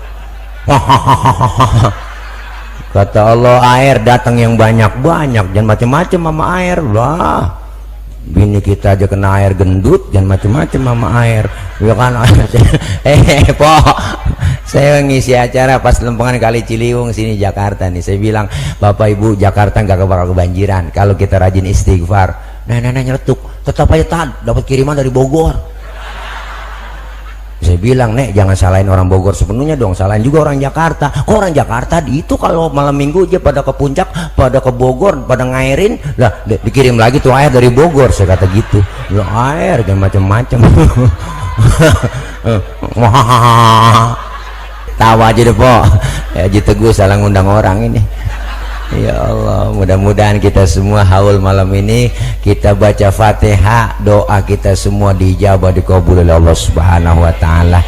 Kata Allah, air datang yang banyak-banyak, jangan macam-macam sama air lah. Bini kita aja kena air gendut, jangan macam-macam sama air, ya kan? Po, saya ngisi acara pas lempengan Kali Ciliwung sini Jakarta nih. Saya bilang, Bapak Ibu, Jakarta nggak bakal kebanjiran kalau kita rajin istighfar. Nenek nyeletuk, tetap aja dapat kiriman dari Bogor. Saya bilang, Nek, jangan salahin orang Bogor sepenuhnya dong, salahin juga orang Jakarta. Kok orang Jakarta itu kalau malam minggu aja pada ke puncak, pada ke Bogor, pada ngairin lah, dikirim lagi tuh air dari Bogor. Saya kata gitu, ya air jangan macem-macem. Tawa aja deh po, ya gitu gue salah ngundang orang ini. Ya Allah, mudah-mudahan kita semua haul malam ini kita baca Fatihah, doa kita semua dijabah, dikabul oleh Allah Subhanahu wa taala.